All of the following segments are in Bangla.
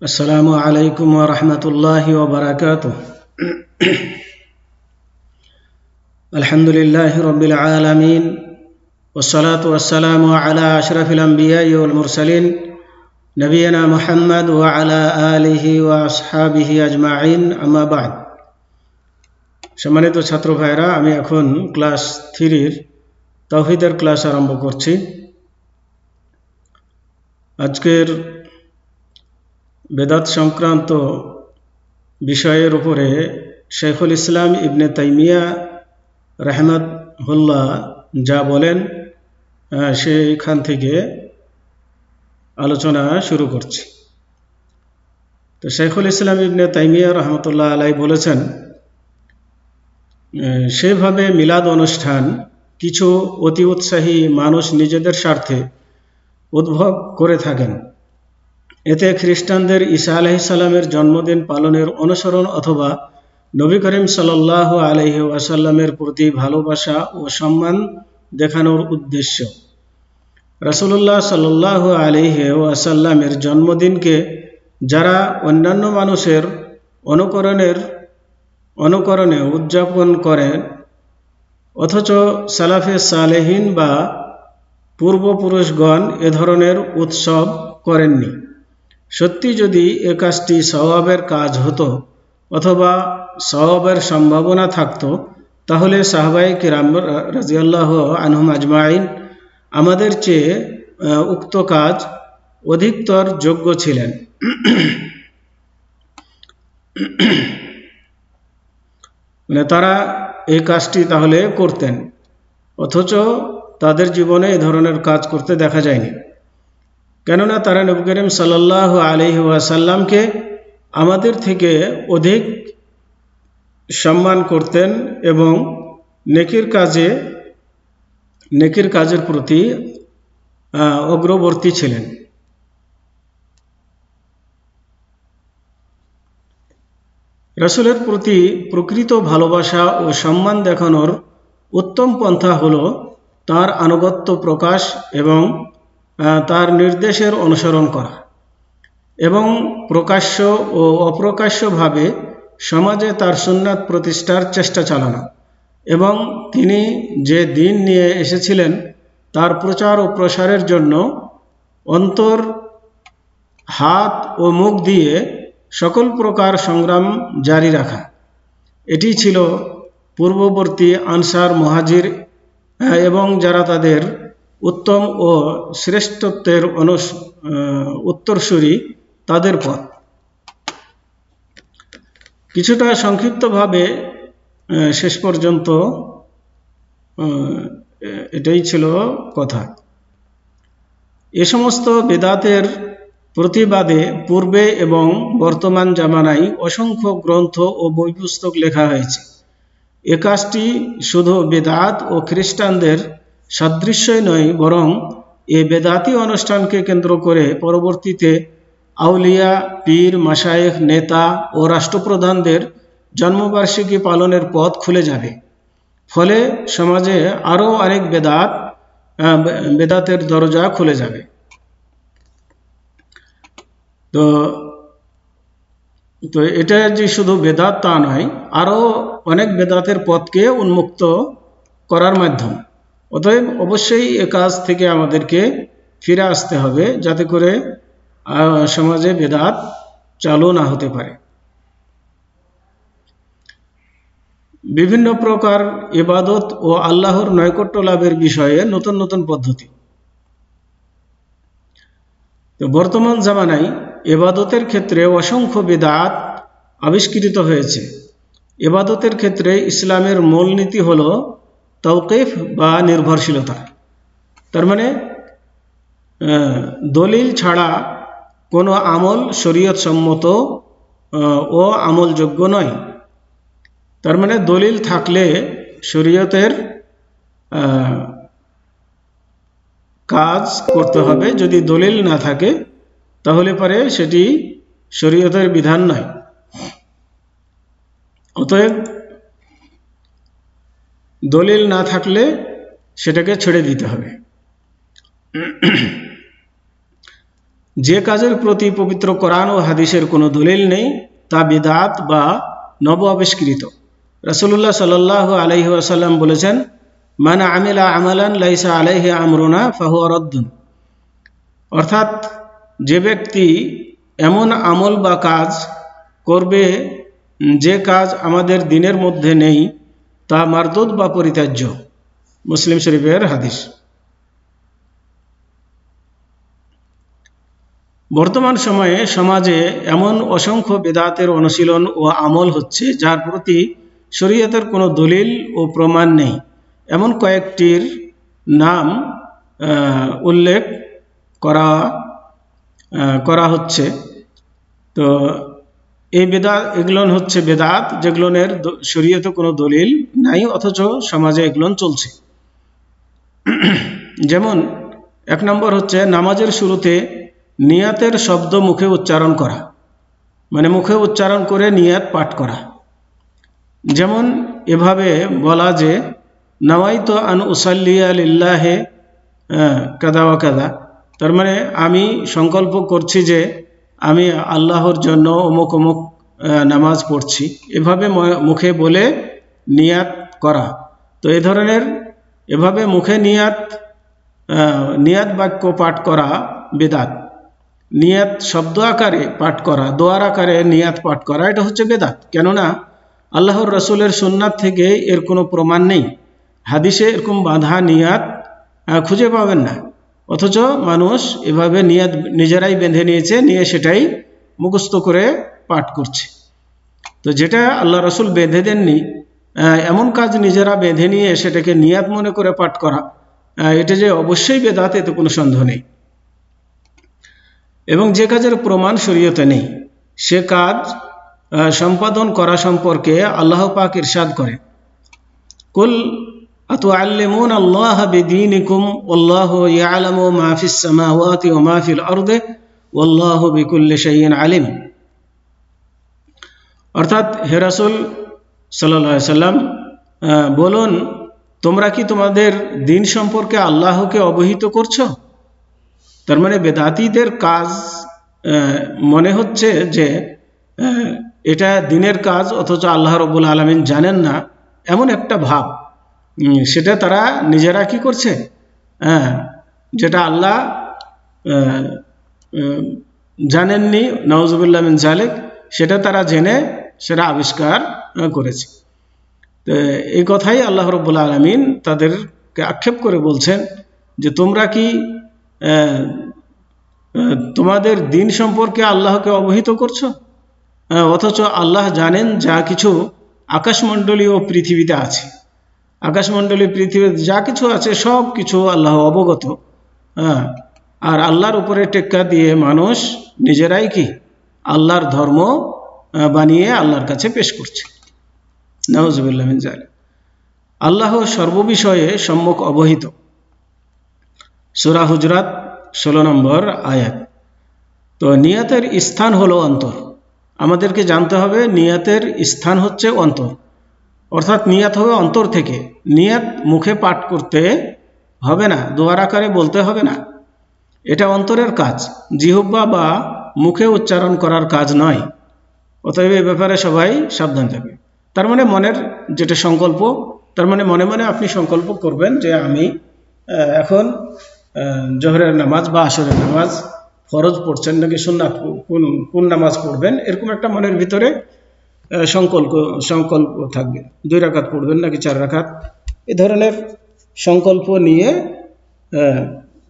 আসসালামু আলাইকুম ওয়া রাহমাতুল্লাহি ওয়া বারাকাতুহু। আলহামদুলিল্লাহি রাব্বিল আলামিন ওয়াসসালাতু ওয়াসসালামু আলা আশরাফিল আমবিয়াই ওয়াল মুরসালিন নবিয়িনা মুহাম্মদ ওয়া আলা আলিহি ওয়া আসহাবিহি আজমাইন, আম্মা বা'দ। সম্মানিত ছাত্র ভাইরা, আমি এখন ক্লাস 3 তাওহীদের ক্লাস আরম্ভ করছি। আজকের বেদাত সংক্রান্ত বিষয়ের উপরে শেখুল ইসলাম ইবনে তাইমিয়া রাহমাতুল্লাহ যা বলেন সেইখান থেকে আলোচনা শুরু করছি। তো শেখুল ইসলাম ইবনে তাইমিয়া রহমতুল্লাহ আলাই বলেছেন, সেভাবে মিলাদ অনুষ্ঠান কিছু অতি উৎসাহী মানুষ নিজেদের স্বার্থে উদ্ভব করে থাকেন। এতে খ্রিস্টানদের ঈসা আলাইহিস সালামের জন্মদিন পালনের অনুসরণ অথবা নবী করিম সাল্লাল্লাহু আলাইহি ওয়াসাল্লামের প্রতি ভালোবাসা ও সম্মান দেখানোর উদ্দেশ্য। রাসূলুল্লাহ সাল্লাল্লাহু আলাইহি ওয়াসাল্লামের জন্মদিনকে যারা অন্যান্য মানুষের অনুকরণে উদযাপন করেন, অথচ সালাফে সালেহিন বা পূর্বপুরুষগণ এ ধরনের উৎসব করেননি। সত্যি যদি এ কাজটি সওয়াবের কাজ হতো অথবা সওয়াবের সম্ভাবনা থাকতো, তাহলে সাহাবায়ে কিরাম রাদিয়াল্লাহু আনহুম আজমাইন আমাদের চেয়ে উক্ত কাজ অধিকতর যোগ্য ছিলেন। তারা এই কাজটি তাহলে করতেন, অথচ তাদের জীবনে এ ধরনের কাজ করতে দেখা যায়নি। কেননা তারা নবী করিম সাল্লাল্লাহু আলাইহি ওয়াসাল্লামকে আমাদের থেকে অধিক সম্মান করতেন এবং নেকির কাজের প্রতি অগ্রবর্তী ছিলেন। রাসূলের প্রতি প্রকৃত ভালোবাসা ও সম্মান দেখানোর উত্তম পন্থা হলো তার আনুগত্য প্রকাশ এবং তার নির্দেশের অনুসরণ করা, এবং প্রকাশ্য ও অপ্রকাশ্যভাবে সমাজে তার সুন্নাত প্রতিষ্ঠার চেষ্টা চালানো, এবং তিনি যে দিন নিয়ে এসেছিলেন তার প্রচার ও প্রসারের জন্য অন্তর, হাত ও মুখ দিয়ে সকল প্রকার সংগ্রাম জারি রাখা। এটি ছিল পূর্ববর্তী আনসার, মুহাজির এবং যারা তাদের উত্তম ও শ্রেষ্ঠত্বের উত্তরসূরি তাদের পথ। কিছুটা সংক্ষিপ্তভাবে শেষ পর্যন্ত এটাই ছিল কথা। এ সমস্ত বেদাতের প্রতিবাদে পূর্বে এবং বর্তমান জামানায় অসংখ্য গ্রন্থ ও বই পুস্তক লেখা হয়েছে। এ কাজটি শুধু বেদাত ও খ্রিস্টানদের সাদৃশ্যই নয়, বরং এ বেদাতি অনুষ্ঠানকে কেন্দ্র করে পরবর্তীতে আউলিয়া, পীর, মাশায়েখ, নেতা ও রাষ্ট্রপ্রধানদের জন্মবার্ষিকী পালনের পথ খুলে যাবে। ফলে সমাজে আরও অনেক বেদাতের দরজা খুলে যাবে। তো এটা যে শুধু বেদাত তা নয়, আরও অনেক বেদাতের পথকে উন্মুক্ত করার মাধ্যম। অতএব অবশ্যই এ কাজ থেকে আমাদেরকে ফিরে আসতে হবে, যাতে করে সমাজে বেদাত চালু না হতে পারে। বিভিন্ন প্রকার ইবাদত ও আল্লাহর নৈকট্য লাভের বিষয়ে নতুন নতুন পদ্ধতি। তো বর্তমান জামানায় ইবাদতের ক্ষেত্রে অসংখ্য বিদআত আবিষ্কৃত হয়েছে। ইবাদতের ক্ষেত্রে ইসলামের মূলনীতি হলো তাওকিফ বা নির্ভরশীলতা। তার মানে দলিল ছাড়া কোনো আমল শরীয়ত সম্মত ও আমলযোগ্য নয়। তার মানে দলিল থাকলে শরীয়তের কাজ করতে হবে, যদি দলিল না থাকে তাহলে পরে সেটি শরীয়তের বিধান নয়। অতএব দলিল না থাকলে সেটাকে ছেড়ে দিতে হবে। যে কাজের প্রতি পবিত্র কোরআন ও হাদিসের কোনো দলিল নেই তা বিদআত বা নব আবিষ্কৃত। রাসূলুল্লাহ সাল্লাল্লাহু আলাইহি ওয়াসাল্লাম বলেছেন, মান আমিলা আমালান লাইসা আলাইহি আমরুনা ফাহুয়া রাদ্দুন। অর্থাৎ যে ব্যক্তি এমন আমল বা কাজ করবে যে কাজ আমাদের দিনের মধ্যে নেই তা মারদুদ বা পরিত্যাজ্য। মুসলিম শরীফের হাদিস। বর্তমান সময়ে সমাজে এমন অসংখ্য বিদআতের অনুশীলন ও আমল হচ্ছে যার প্রতি শরীয়তের কোনো দলিল ও প্রমাণ নেই। এমন কয়েকটির নাম উল্লেখ করা হচ্ছে। তো এই এগুলো হচ্ছে বেদাত যেগুলোর শরীয়তে কোনো দলিল নাই অথচ সমাজে এগুলো চলছে। যেমন 1 নম্বর হচ্ছে নামাজের শুরুতে নিয়াতের শব্দ মুখে উচ্চারণ করা, মানে মুখে উচ্চারণ করে নিয়াত পাঠ করা। যেমন এভাবে বলা যে নাওয়াইতু আন উসাল্লিয়া লিল্লাহি কাদা ওয়া কাদা, তার মানে আমি সংকল্প করছি যে আমি আল্লাহর জন্য অমুক অমুক নামাজ পড়ছি, এভাবে মুখে বলে নিয়াত করা। তো এই ধরনের এভাবে মুখে নিয়াত বাক্য পাঠ করা বেদাত। নিয়াত শব্দ আকারে পাঠ করা, দোয়ার আকারে নিয়াত পাঠ করা, এটা হচ্ছে বেদাত। কেননা আল্লাহর রাসূলের সুন্নাত থেকে এর কোনো প্রমাণ নেই। হাদিসে এরকম বাঁধা নিয়াত খুঁজে পাবেন না, অথচ মানুষ এভাবে নিয়াত নিজেরাই বেঁধে নিয়েছে, নিয়ে সেটাই মুখস্থ করে পাঠ করছে। তো যেটা আল্লাহ রাসূল বেঁধে দেননি এমন কাজ নিজেরা বেঁধে নিয়ে সেটাকে নিয়াত মনে করে পাঠ করা, এটা যে অবশ্যই বেদাত, এতে কোনো সন্দেহ নেই। এবং যে কাজের প্রমাণ শরীয়তে নেই সে কাজ সম্পাদন করা সম্পর্কে আল্লাহ পাক ইরশাদ করেন, কুল আতুআল্লিমুনা আল্লাহ বিদীনিকুম ওয়াল্লাহু ইয়ালামু মা ফিস সামাওয়াতি ওয়া মা ফিল আরদি ওয়াল্লাহু বিকুল্লি শাইইন আলিম। অর্থাৎ হে রাসূল সাল্লাল্লাহু আলাইহি সাল্লাম বলুন, তোমরা কি তোমাদের দিন সম্পর্কে আল্লাহকে অবহিত করছো? তার মানে বেদাতীদের কাজ মনে হচ্ছে যে এটা দিনের কাজ, অথচ আল্লাহ রাব্বুল আলামিন জানেন না, এমন একটা ভাব। সেটা তারা নিজেরা কি করছে, যেটা আল্লাহ জানেননি, নাউজুবিল্লাহ মিন যালিক, সেটা তারা জেনে সেটা আবিষ্কার করেছে। তো এই কথাই আল্লাহ রাব্বুল আলামিন তাদেরকে আক্ষেপ করে বলছেন যে তোমরা কি তোমাদের দিন সম্পর্কে আল্লাহকে অবহিত করছো, অথচ আল্লাহ জানেন যা কিছু আকাশমণ্ডলী ও পৃথিবীতে আছে। আকাশমণ্ডলী পৃথিবীতে যা কিছু আছে সব কিছু আল্লাহ অবগত। আর আল্লাহর উপরে টেক্কা দিয়ে মানুষ নিজেরাই কি আল্লাহর ধর্ম বানিয়ে আল্লাহর কাছে পেশ করছে। নাউজুবিল্লাহ মিন যালিক। আল্লাহ সর্ববিষয়ে সম্যক অবহিত। সূরা হুজরাত 16 নম্বর আয়াত। তো নিয়াতের স্থান হলো অন্তর। আমাদেরকে জানতে হবে নিয়াতের স্থান হচ্ছে অন্তর, অর্থাৎ নিয়াত হবে অন্তর থেকে। নিয়াত মুখে পাঠ করতে হবে না, দোয়ার আকারে বলতে হবে না, এটা অন্তরের কাজ, জিহ্বা বা মুখে উচ্চারণ করার কাজ নয়। অতএব এই ব্যাপারে সবাই সাবধান থাকবে। তার মানে মনের যেটা সংকল্প, তার মানে মনে মনে আপনি সংকল্প করবেন যে আমি এখন জোহরের নামাজ বা আসরের নামাজ ফরজ পড়ছেন নাকি সুন্নাত, কোন নামাজ পড়বেন, এরকম একটা মনের ভিতরে সংকল্প থাকবে। 2 রাকাত পড়বেন নাকি 4 রাকাত, এ ধরনের সংকল্প নিয়ে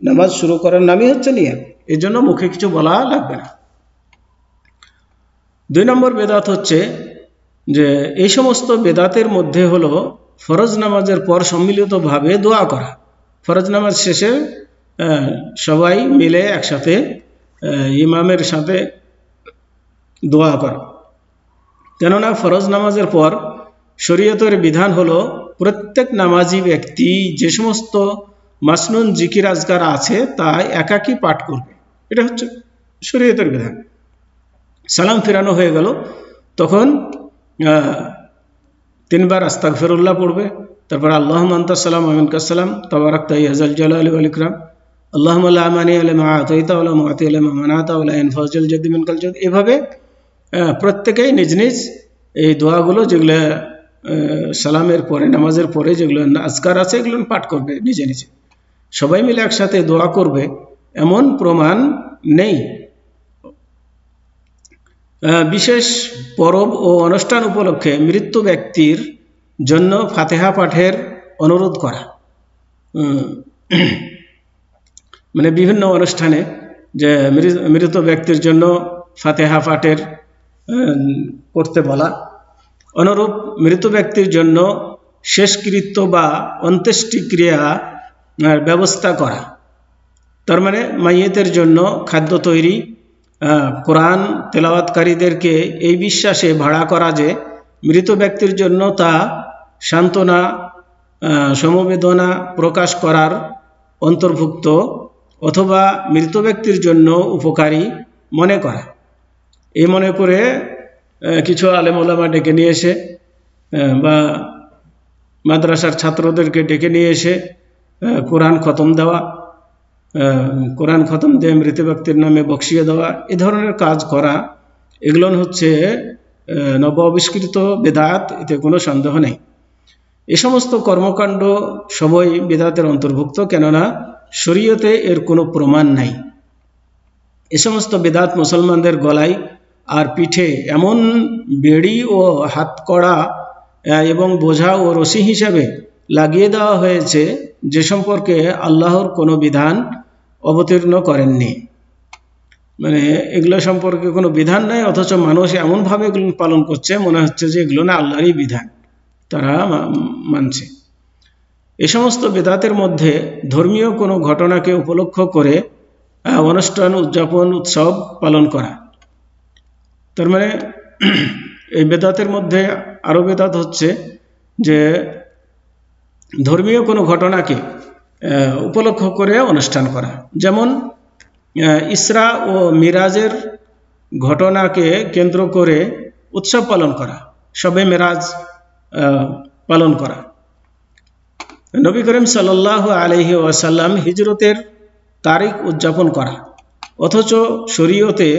নামাজ শুরু করার নামই হচ্ছে নিয়ত। এর জন্য মুখে কিছু বলা লাগবে না। 2 নম্বর বেদাত হচ্ছে যে এই সমস্ত বেদাতের মধ্যে হলো ফরজ নামাজের পর সম্মিলিতভাবে দোয়া করা। ফরজ নামাজ শেষে সবাই মিলে একসাথে ইমামের সাথে দোয়া করা। কেননা ফরজ নামাজের পর শরীয়তের বিধান হলো প্রত্যেক নামাজি ব্যক্তি যে সমস্ত মাসনুন জিকির আজকার আছে তা একাকী পাঠ করবে, এটা হচ্ছে শরীয়তের বিধান। সালাম ফিরানো হয়ে গেল, তখন 3 বার আস্তাগফিরুল্লাহ পড়বে, তারপর আল্লাহুম্মা আনতাস সালাম ওয়া মিনকাস সালাম তাবারাকতা ইয়া যাল জালালি ওয়াল ইকরাম, আল্লাহুম্মা লা মানি'a লিমা আতাইতা ওয়া লা মু'তিয়া লিমা মানা'তা ওয়া লা ইয়ানফা'ু যাল জাদ্দি মিনকাল জাদ। এভাবে প্রত্যেকেই নিজ নিজ এই দোয়াগুলো যেগুলো সালামের পরে, নামাজের পরে যেগুলো আজকার আছে এগুলো পাঠ করবে নিজে নিজে। সবাই মিলে একসাথে দোয়া করবে এমন প্রমাণ নেই। বিশেষ পরব ও অনুষ্ঠান উপলক্ষে মৃত্যু ব্যক্তির জন্য ফাতিহা পাঠের অনুরোধ করা, মানে বিভিন্ন অনুষ্ঠানে যে মৃত ব্যক্তির জন্য ফাতিহা পাঠের করতে বলা। অনুরূপ মৃত ব্যক্তির জন্য শেষকৃত্য বা অন্ত্যেষ্টিক্রিয়া ব্যবস্থা করা, তার মানে মাইয়েতের জন্য খাদ্য তৈরি, কোরআন তেলাওয়াতকারীদেরকে এই বিশ্বাসে ভাড়া করা যে মৃত ব্যক্তির জন্য তা সান্ত্বনা, সমবেদনা প্রকাশ করার অন্তর্ভুক্ত, অথবা মৃত ব্যক্তির জন্য উপকারী মনে করা। এই মনে করে কিছু আলেম ওলামা ডেকে নিয়ে এসে বা মাদ্রাসার ছাত্রদেরকে ডেকে নিয়ে এসে কোরআন খতম দেওয়া, কোরআন খতম দিয়ে মৃত ব্যক্তির নামে বকশিয়ে দেওয়া, এ ধরনের কাজ করা, এগুলো হচ্ছে নব আবিষ্কৃত বেদাত, এতে কোনো সন্দেহ নেই। এ সমস্ত কর্মকাণ্ড সবই বেদাতের অন্তর্ভুক্ত, কেননা শরীয়তে এর কোনো প্রমাণ নাই। এ সমস্ত বেদাত মুসলমানদের গলায় আর পিঠে এমন বেড়ি ও হাতকড়া এবং বোঝা ও রশি হিসাবে লাগিয়ে দেওয়া হয়েছে যে সম্পর্কে আল্লাহর কোনো বিধান অবতীর্ণ করেননি। মানে এগুলো সম্পর্কে কোনো বিধান নাই, অথচ মানুষ এমনভাবে এগুলো পালন করছে মনে হচ্ছে যে এগুলো না আল্লাহরই বিধান, তারা মানছে। এ সমস্ত বেদাতের মধ্যে ধর্মীয় কোনো ঘটনাকে উপলক্ষ করে অনুষ্ঠান, উদযাপন, উৎসব পালন করা। তার মানে এই বেদাতের মধ্যে আরো বেদাত হচ্ছে যে ধর্মীয় কোনো ঘটনাকে উপলক্ষ করে অনুষ্ঠান করা, যেমন ইসরা ও মিরাজের ঘটনাকে কেন্দ্র করে উৎসব পালন করা, শবে মেরাজ পালন করা। নবী করিম সাল্লাল্লাহু আলাইহি ওয়াসাল্লাম হিজরতের তারিখ উদযাপন করা, অথচ শরীয়তে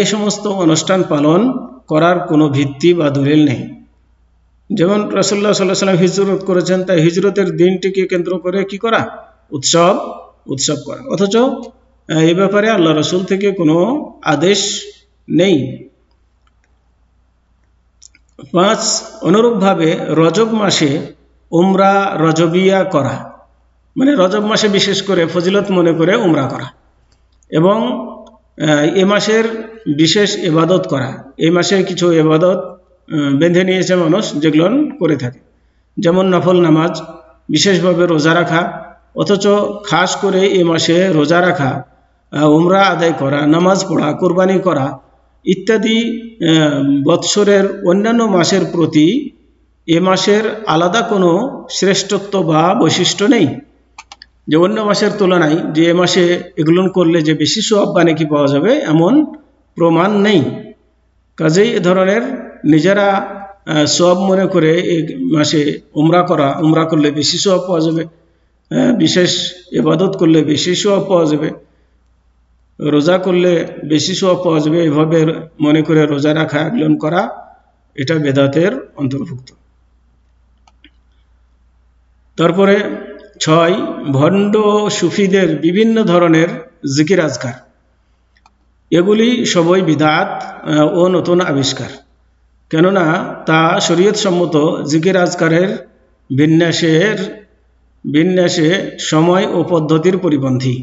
এ সমস্ত অনুষ্ঠান পালন করার কোনো ভিত্তি বা দলিল নেই। যেমন রাসূলুল্লাহ সাল্লাল্লাহু আলাইহি ওয়াসাল্লাম হিজরত করেছেন, তাই হিজরতের দিনটিকে কেন্দ্র করে কি করা? উৎসব করা, অথচ এই ব্যাপারে আল্লাহ রাসূল থেকে কোনো আদেশ নেই। 5, অনুরূপভাবে রজব মাসে উমরা রজবিয়া করা, মানে রজব মাসে বিশেষ করে ফজিলত মনে করে উমরা করা, এবং এ মাসের বিশেষ ইবাদত করা। এই মাসে কিছু ইবাদত বেঁধে নিয়েছে মানুষ, যেগুলো করে থাকে, যেমন নফল নামাজ, বিশেষভাবে রোজা রাখা, অথচ খাস করে এ মাসে রোজা রাখা, উমরা আদায় করা, নামাজ পড়া, কোরবানি করা ইত্যাদি বৎসরের অন্যান্য মাসের প্রতি এ মাসের আলাদা কোনো শ্রেষ্ঠত্ব বা বৈশিষ্ট্য নেই, যে অন্য মাসের তুলনায় যে এ মাসে এগুলো করলে যে বেশি সওয়াব বা নেকি পাওয়া যাবে এমন প্রমাণ নেই। কাজেই এ ধরনের নিজেরা সওয়াব মনে করে এই মাসে উমরা করলে বেশি সওয়াব পাওয়া যাবে, বিশেষ ইবাদত করলে বেশি সওয়াব পাওয়া যাবে, রোজা করলে বেশি সওয়াব পাওয়া যাবে, এভাবে মনে করে রোজা রাখা, এগুলো করা, এটা বেদাতের অন্তর্ভুক্ত। তারপরে 6, ভণ্ড সুফিদের বিভিন্ন ধরনের জিকির আজকার, এগুলি সবই বিদআত ও নতুন আবিষ্কার, কেননা তা শরীয়ত সম্মত জিকির আজকারের বিন্যাসে সময় ও পদ্ধতির পরিপন্থী।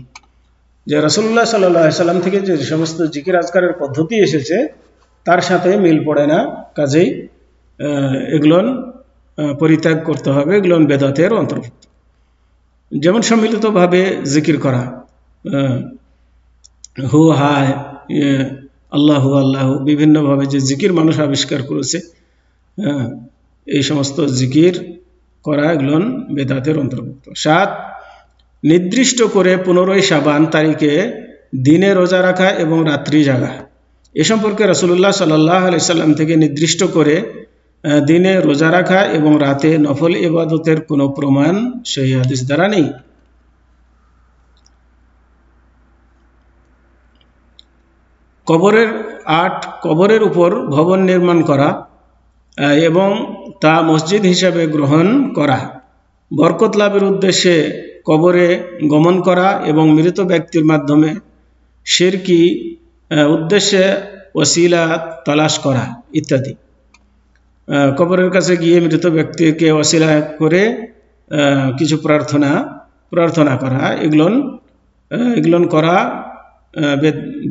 যে রাসূলুল্লাহ সাল্লাল্লাহু আলাইহি সাল্লাম থেকে যে সমস্ত জিকির আজকারের পদ্ধতি এসেছে তার সাথে মিল পড়ে না, কাজেই এগুলো পরিত্যাগ করতে হবে, এগুলো বেদাতের অন্তর্ভুক্ত। যেমন সম্মিলিতভাবে জিকির করা, হু হায়, আল্লাহু আল্লাহু, বিভিন্নভাবে যে জিকির মানুষ আবিষ্কার করেছে, এই সমস্ত জিকির করা এগুলো বেদাতের অন্তর্ভুক্ত। 7, নির্দিষ্ট করে 15 শাবান তারিখে দিনে রোজা রাখা এবং রাত্রি জাগা। এ সম্পর্কে রাসূলুল্লাহ সাল্লাল্লাহু আলাইহি সাল্লাম থেকে নির্দিষ্ট করে দিনে রোজা রাখা এবং রাতে নফল ইবাদতের কোনো প্রমাণ সহিহ হাদিস দ্বারা নেই। কবরের 8 কবরের উপর ভবন নির্মাণ করা এবং তা মসজিদ হিসাবে গ্রহণ করা, বরকত লাভের উদ্দেশ্যে কবরে গমন করা এবং মৃত ব্যক্তির মাধ্যমে শিরকি উদ্দেশ্যে ওসিলা তালাশ করা ইত্যাদি। কবরের কাছে গিয়ে মৃত ব্যক্তিকে ওসিলা করে কিছু প্রার্থনা করা, এগুলো করা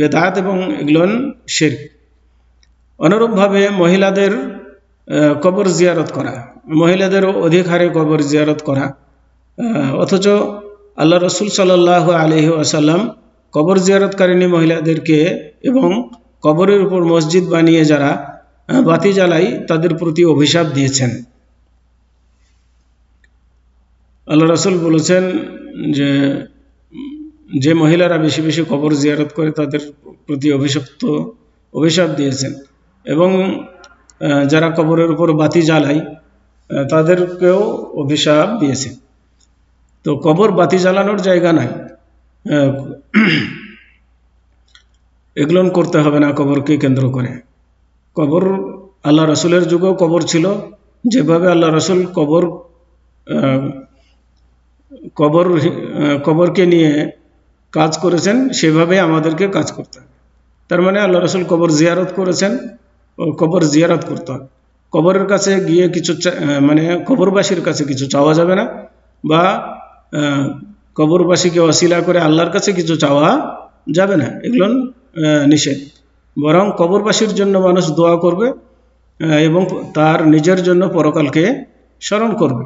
বেদাত এবং এগুলো শিরক। অনুরূপভাবে মহিলাদের কবর জিয়ারত করা, মহিলাদের অধিক হারে কবর জিয়ারত করা, অথচ আল্লাহ রসুল সাল্লাল্লাহু আলাইহি ওয়াসাল্লাম কবর জিয়ারতকারিণী মহিলাদেরকে এবং কবরের উপর মসজিদ বানিয়ে যারা বাতি জ্বালায় তাদের প্রতি অভিশাপ দিয়েছেন। আল্লাহ রসুল বলেছেন যে মহিলারা বেশি বেশি কবর জিয়ারত করে তাদের প্রতি অভিশাপ দিয়েছেন, এবং যারা কবরের উপর বাতি জ্বালায় তাদেরকেও অভিশাপ দিয়েছেন। তো কবর বাতি জ্বালানোর জায়গা নাই, এগুলো করতে হবে না কবরকে কেন্দ্র করে। কবর আল্লাহ রসুলের যুগেও কবর ছিল, যেভাবে আল্লাহ রসুল কবরকে নিয়ে কাজ করেছেন সেভাবে আমাদেরকে কাজ করতে হবে। তার মানে আল্লাহ রসুল কবর জিয়ারত করেছেন, কবর জিয়ারত করতে হবে। কবরের কাছে গিয়ে কিছু মানে কবরবাসীর কাছে কিছু চাওয়া যাবে না, বা কবরবাসীকে ওসিলা করে আল্লাহর কাছে কিছু চাওয়া যাবে না, এগুলো নিষেধ। বরং কবরবাসীর জন্য মানুষ দোয়া করবে এবং তার নিজের জন্য পরকালকে স্মরণ করবে।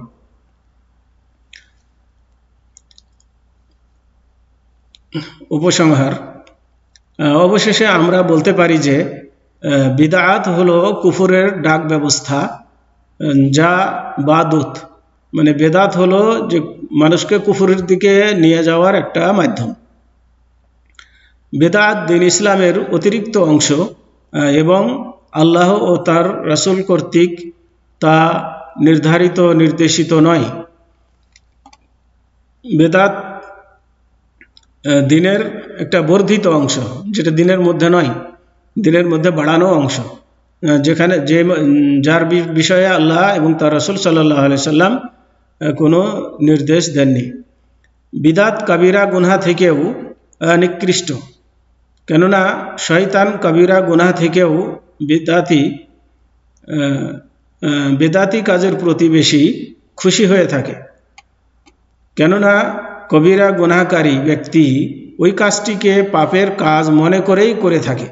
উপসংহার, অবশেষে আমরা বলতে পারি যে বিদআত হলো কুফরের ডাক ব্যবস্থা, যা বাদুত মানে বেদাত হলো যে মানুষকে কুফরের দিকে নিয়ে যাওয়ার একটা মাধ্যম। বেদাত দিন ইসলামের অতিরিক্ত অংশ এবং আল্লাহ ও তার রাসূল কর্তৃক তা নির্দেশিত নয়। বেদাত দিনের একটা বর্ধিত অংশ, যেটা দিনের মধ্যে নয়, দিনের মধ্যে বাড়ানো অংশ, যেখানে যার বিষয়ে আল্লাহ এবং তার রাসূল সাল্লাল্লাহু আলাইহি সাল্লাম কোনো নির্দেশ দেননি। বিদাত কাবিরা গুনাহ থেকেও নিকৃষ্ট, কেননা শয়তান কাবিরা গুনাহ থেকেও বেদাতি কাজের প্রতি বেশি খুশি হয়ে থাকে। কেননা কবিরা গুনাহকারী ব্যক্তি ওই কাজটিকে পাপের কাজ মনে করেই করে থাকে,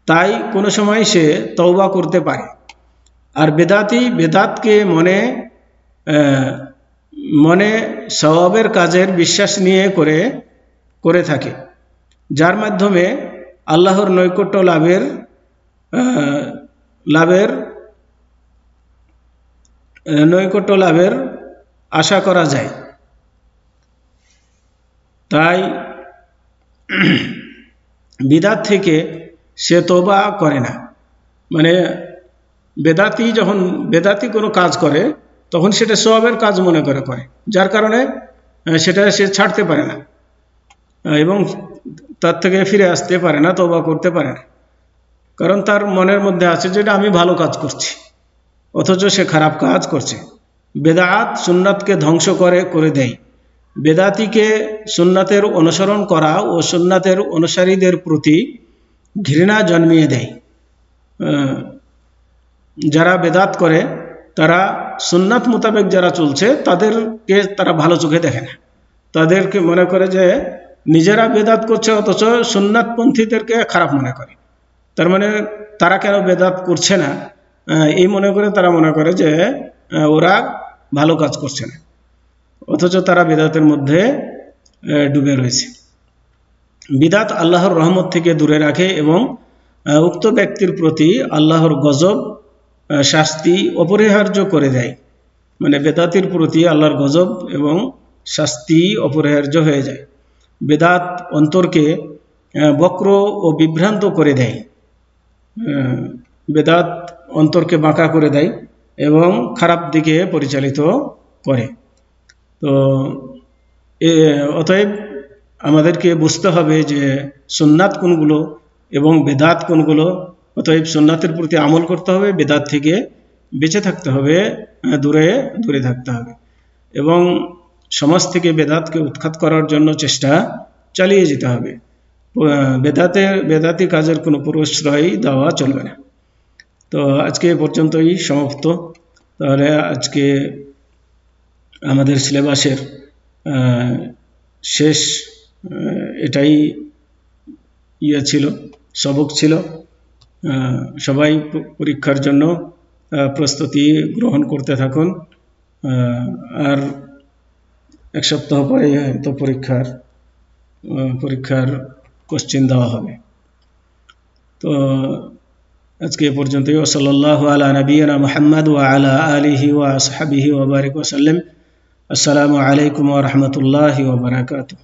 তাই কোনো সময় সে তওবা করতে পারে। আর বেদাতি বেদাতকে মনে সওয়াবের কাজের বিশ্বাস নিয়ে করে থাকে, যার মাধ্যমে আল্লাহর নৈকট্য লাভের আশা করা যায়। তাই বিদাত থেকে সে তওবা করে না। মানে বেদাতি কোনো কাজ করে তখন সেটা সওয়াবের কাজ মনে করে, যার কারণে সেটা সে ছাড়তে পারে না এবং তার থেকে ফিরে আসতে পারে না, তওবা করতে পারে না, কারণ তার মনের মধ্যে আছে যেটা আমি ভালো কাজ করছি, অথচ সে খারাপ কাজ করছে। বেদাত সুন্নাতকে ধ্বংস করে দেয়। বেদাতিকে সুন্নাতের অনুসরণ করা ও সুন্নাতের অনুসারীদের প্রতি ঘৃণা জন্মিয়ে দেয়। যারা বেদাত করে তারা সুন্নাত মোতাবেক যারা চলছে তাদেরকে তারা ভালো চোখে দেখে না, তাদেরকে মনে করে যে নিজেরা বেদাত করছে, অথচ সুন্নাতপন্থীদেরকে খারাপ মনে করে। তার মানে তারা কেন বেদাত করছে না এই মনে করে তারা মনে করে যে ওরা ভালো কাজ করছে না, অথচ তারা বেদাতের মধ্যে ডুবে রয়েছে। বিদাত আল্লাহর রহমত থেকে দূরে রাখে এবং উক্ত ব্যক্তির প্রতি আল্লাহর গজব শাস্তি অপরিহার্য করে দেয়। মানে বেদাতির প্রতি আল্লাহর গজব এবং শাস্তি অপরিহার্য হয়ে যায়। বেদাত অন্তরকে বক্র ও বিভ্রান্ত করে দেয়, বেদাত অন্তরকে বাঁকা করে দেয় এবং খারাপ দিকে পরিচালিত করে। তো অতএব আমাদেরকে বুঝতে হবে যে সুন্নাত কোনগুলো এবং বেদাত কোনগুলো। অতএব সুন্নাতের প্রতি আমল করতে হবে, বেদাত থেকে বেঁচে থাকতে হবে, দূরে দূরে থাকতে হবে এবং সমাজ থেকে বেদাতকে উৎখাত করার জন্য চেষ্টা চালিয়ে যেতে হবে। বেদাতি কাজের কোনো প্রশ্রয় দেওয়া চলবে না। তো আজকে এ পর্যন্তই সমাপ্ত। তাহলে আজকে আমাদের সিলেবাসের শেষ এটাই ছিল, সবক ছিল। সবাই পরীক্ষার জন্য প্রস্তুতি গ্রহণ করতে থাকুন। আর এক সপ্তাহ পরে তো পরীক্ষার কোশ্চেন দেওয়া হবে। তো আজকে এ পর্যন্তই। সাল্লাল্লাহু আলা নবিয়িনা মুহাম্মদ ওয়া আলা আলিহি ওয়া আসহাবিহি ওয়া বারিক ওয়া সাল্লাম। আসসালামু আলাইকুম ওয়া রাহমাতুল্লাহি ওয়া বারাকাতুহু।